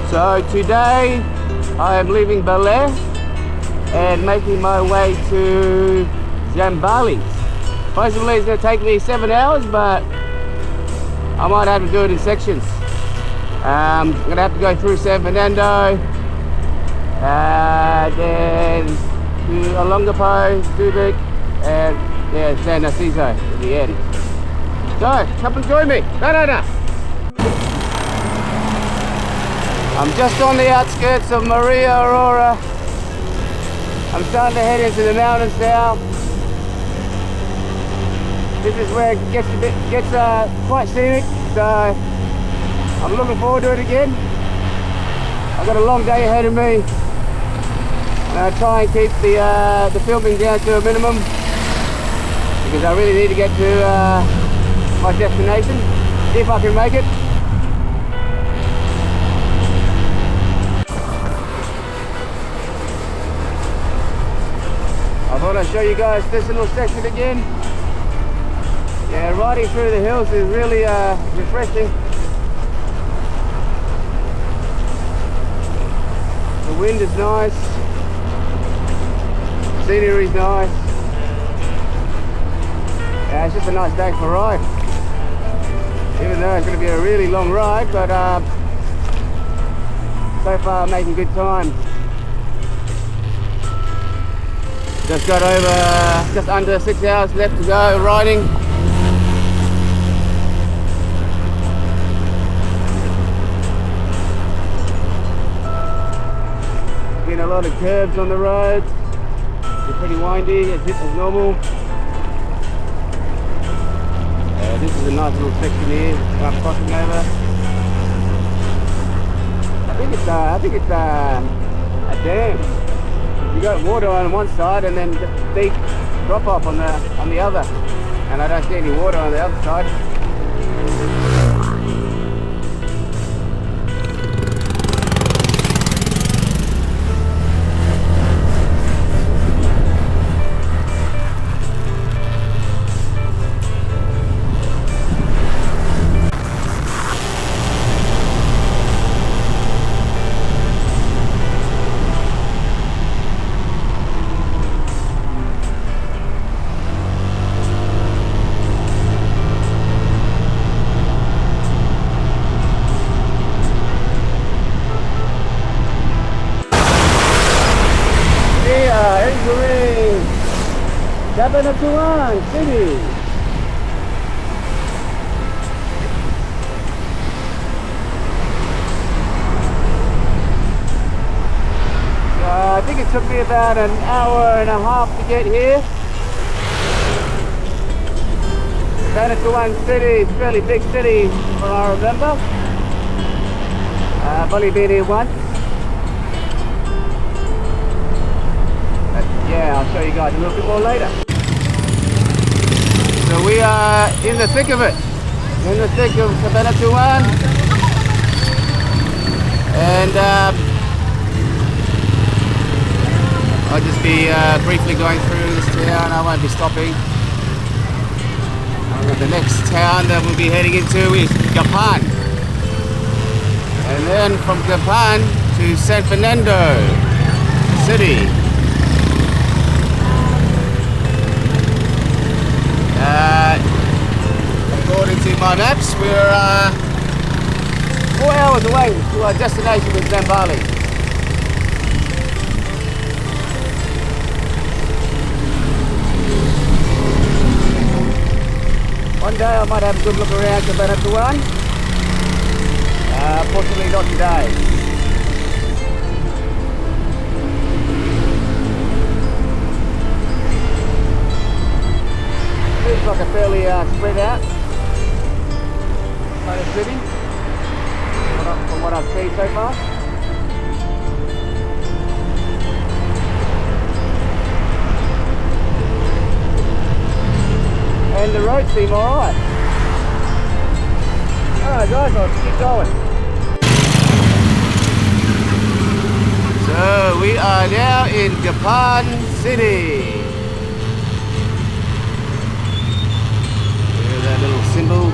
So today I am leaving Baler and making my way to Zambales. Possibly it's going to take me 7 hours, but I might have to do it in sections. I'm going to have to go through San Fernando, then to Olongapo, Subic, and yeah, San Narciso at the end. So, come and join me. No. I'm just on the outskirts of Maria Aurora. I'm starting to head into the mountains now. This is where it gets quite scenic, so I'm looking forward to it again. I've got a long day ahead of me. I'm going to try and keep the filming down to a minimum because I really need to get to my destination, if I can make it. I thought I'd show you guys this little section again. Yeah, riding through the hills is really refreshing. The wind is nice, scenery is nice. Yeah, it's just a nice day for a ride. Even though it's going to be a really long ride, but so far I'm making good time. Just got over, just under 6 hours left to go riding. Been a lot of curves on the road. They're pretty windy as normal. This is a nice little section here I'm crossing over. I think it's a dam. You got water on one side and then deep drop off on the other, and I don't see any water on the other side. Pinatubo City. I think it took me about an hour and a half to get here. Pinatubo City is a fairly big city from what I remember. I've only been here once. But yeah, I'll show you guys a little bit more later. So we are in the thick of it, in the thick of Pinatubo, and I'll just be briefly going through this town. I won't be stopping. The next town that we'll be heading into is Gapan, and then from Gapan to San Fernando City. According to my maps, we're 4 hours away to our destination in Zambales. One day I might have a good look around to Pinatubo. Fortunately not today. Seems like a fairly spread out kind of city from what I've seen so far. And the roads seem alright. Alright guys, I'll keep going. So we are now in Gapan City. That little symbol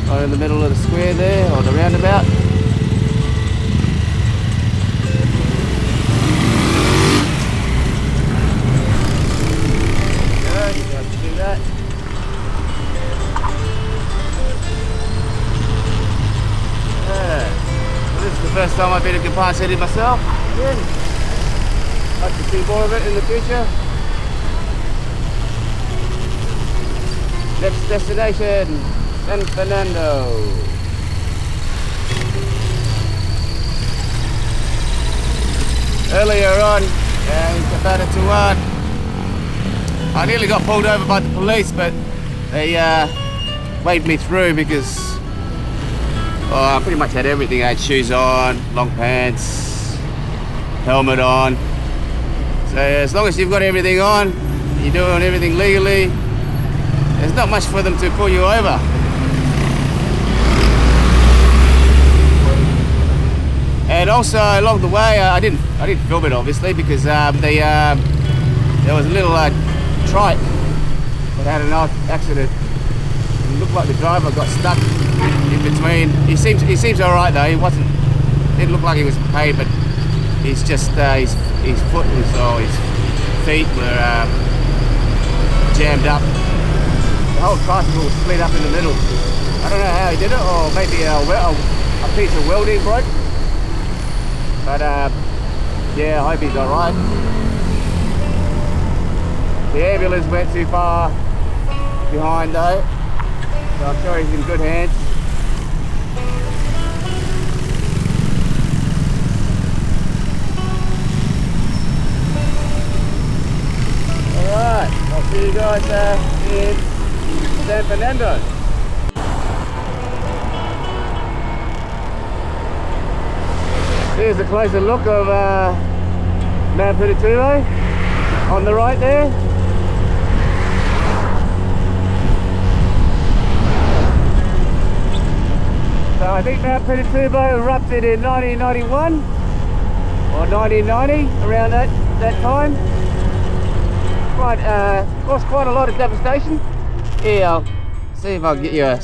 right in the middle of the square there, or the roundabout. first time I've been to Japan City myself. Again. Hope to see more of it in the future. Next destination, San Fernando. Earlier on, in Cabanatuan, I nearly got pulled over by the police, but they waved me through because I pretty much had everything. I had shoes on, long pants, helmet on. So as long as you've got everything on, you're doing everything legally, there's not much for them to pull you over. And also along the way, I didn't film it obviously because there was a little trike that had an accident. It looked like the driver got stuck in between. He seems all right though. Didn't look like he was in pain, but he's just his foot was, or his feet were jammed up. The whole tricycle was split up in the middle. I don't know how he did it, or maybe a piece of welding broke. But yeah, I hope he's all right. The ambulance went too far behind though, so I'm sure he's in good hands. Alright, I'll see you guys in San Fernando. Here's a closer look of Mount Pinatubo on the right there. So I think Mount Pinatubo erupted in 1991 or 1990, around that time. Caused quite a lot of devastation. Here, I'll see if I can get you a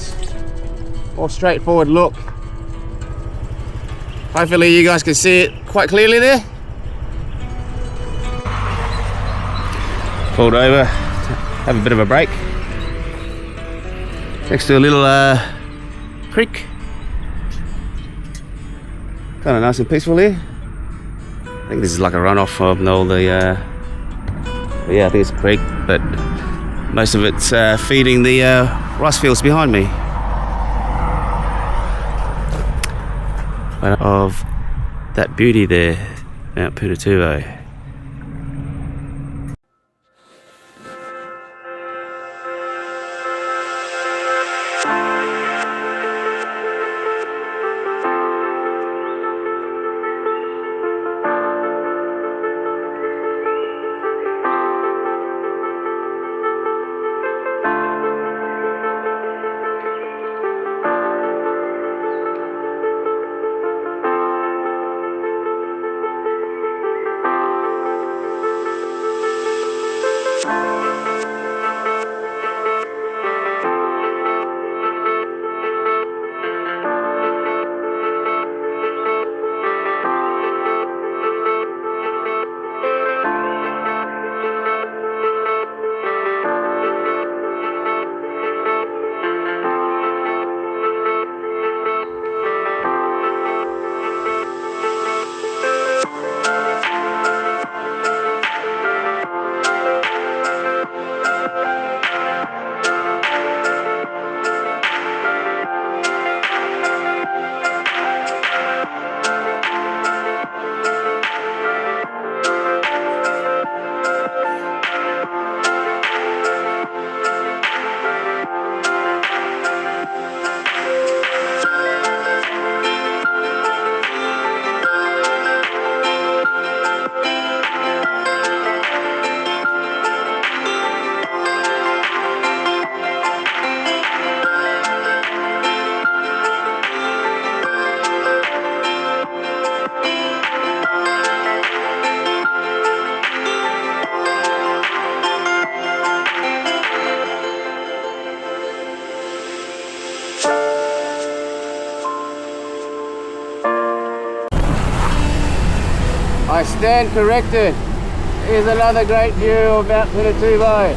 more straightforward look. Hopefully you guys can see it quite clearly there. Pulled over, have a bit of a break. Next to a little creek. Kind of nice and peaceful here. I think this is like a runoff from all the, yeah, I think it's a creek, but most of it's feeding the rice fields behind me. Of that beauty there, Mount Pinatubo. I stand corrected. Here's another great view of Mount Pinatubo.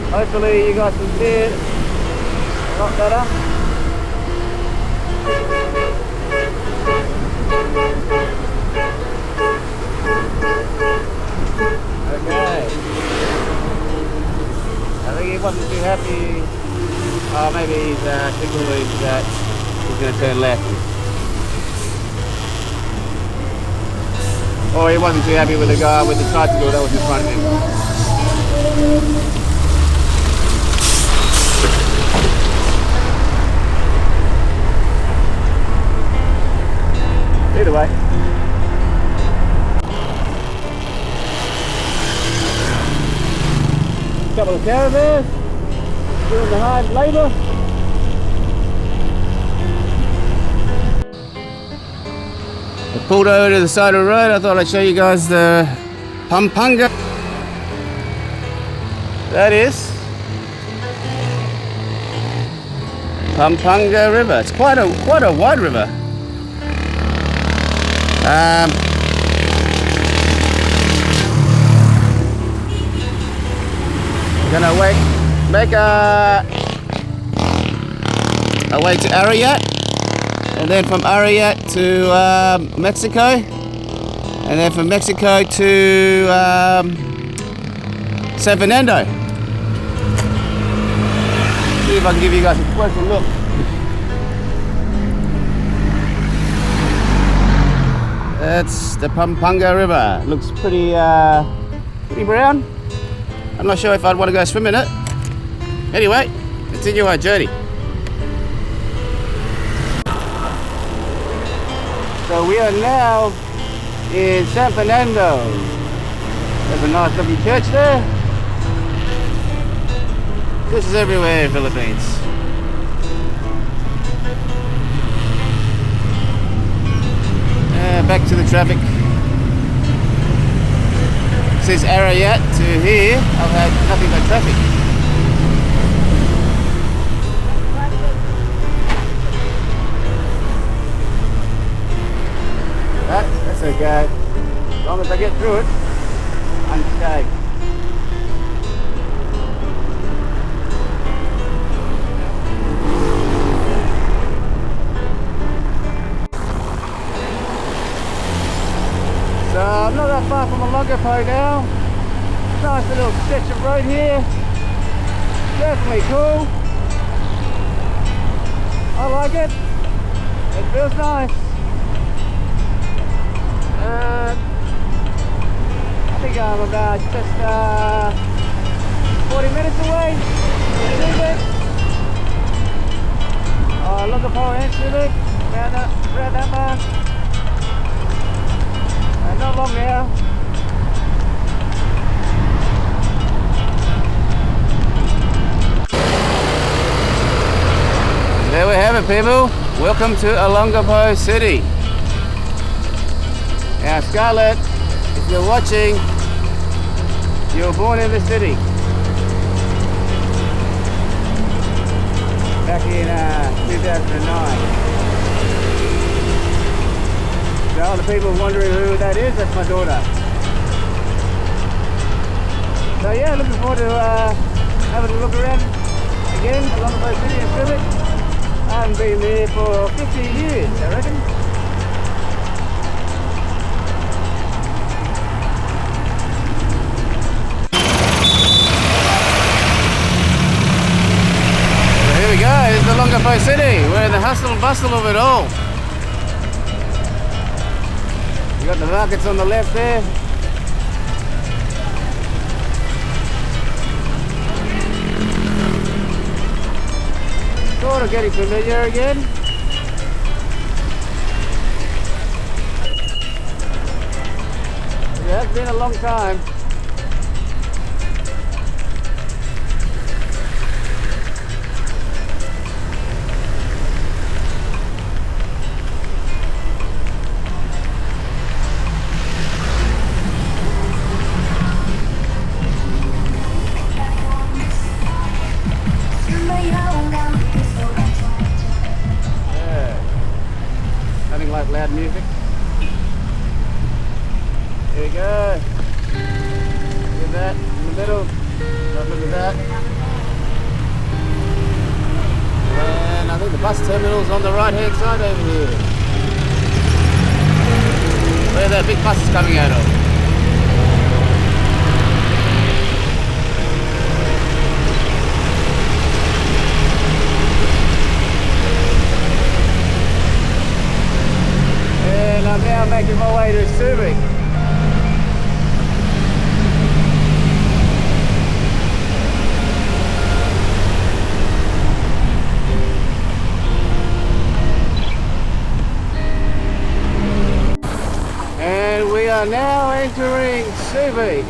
Hopefully you guys can see it a lot better. Okay. I think he wasn't too happy. Oh, maybe he's signaling that he's going to turn left. Or he wasn't too happy with the guy with the tricycle that was in front of him. Either way. Couple of caravans doing the hard labour. I pulled over to the side of the road. I thought I'd show you guys the Pampanga. That is Pampanga River. It's quite a wide river. Gonna make a way to Arayat, and then from Arayat to Mexico, and then from Mexico to San Fernando. See if I can give you guys a closer look. That's the Pampanga River. It looks pretty brown. I'm not sure if I'd want to go swim in it. Anyway, continue our journey. So we are now in San Fernando. There's a nice looking church there. This is everywhere in the Philippines. Back to the traffic. Since Arayat to here, I've had nothing but traffic. That's okay. As long as I get through it, I'm safe. So I'm not that far from Olongapo now. Nice little stretch of road here. Definitely cool. I like it. It feels nice. I think I'm about just 40 minutes away from Subic. Olongapo and Subic, around that mark. Not long now. There we have it, people. Welcome to Olongapo City. Now, Scarlett, if you're watching, you were born in the city. Back in 2009. So all the people wondering who that is, that's my daughter. So yeah, looking forward to having a look around again along the city and Subic. I haven't been there for 15 years, I reckon. So here we go, here's the Olongapo City. We're in the hustle and bustle of it all. You got the markets on the left there. Sort of getting familiar again. It has been a long time. Loud music. Here we go. Look at that in the middle. Look at that. And I think the bus terminal's on the right hand side over here. Where that big bus is coming out of. And I'm now making my way to Subic. And we are now entering Subic.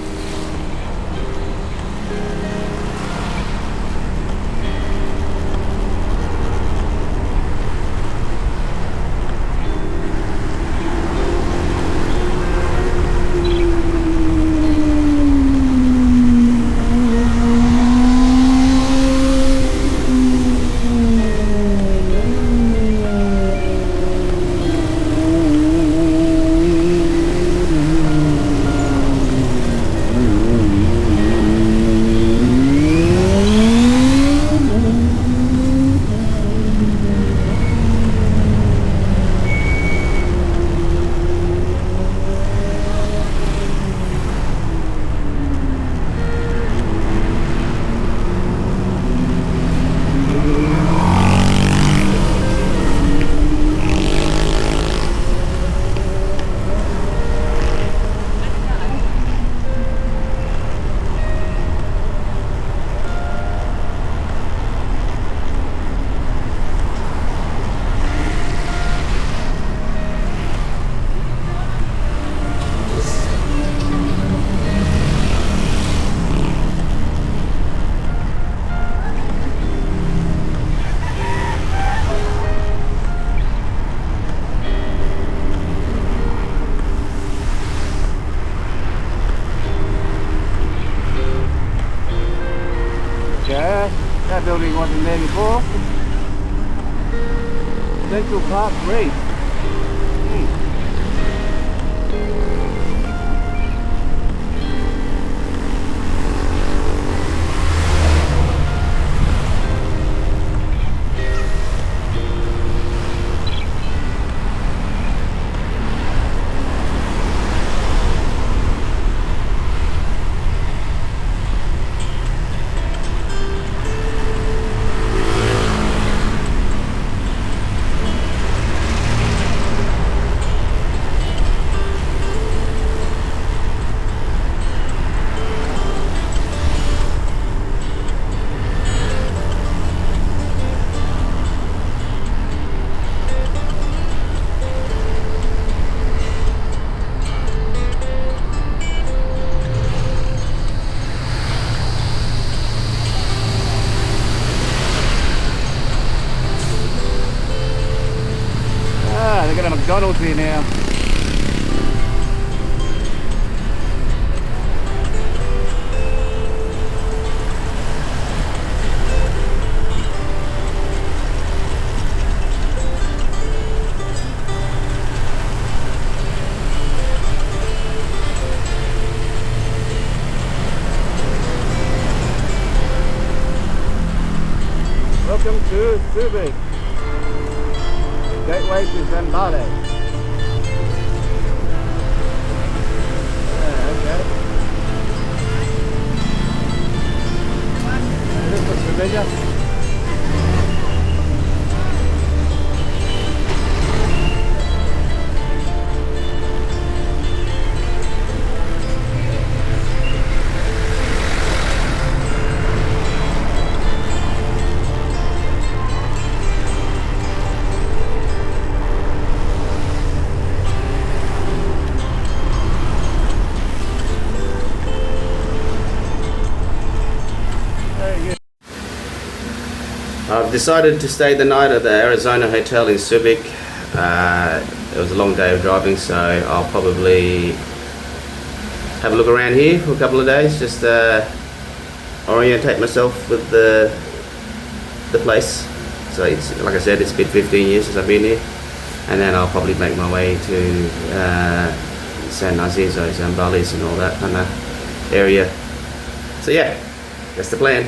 That building wasn't there before. Central Park Reef. They got a McDonald's here now. Welcome to Subic. Gateway to Baler. Okay. This looks familiar. I've decided to stay the night at the Arizona Hotel in Subic. It was a long day of driving, so I'll probably have a look around here for a couple of days, just orientate myself with the place. So it's, like I said, it's been 15 years since I've been here, and then I'll probably make my way to San Narciso, San Balis and all that kind of area. So yeah, that's the plan.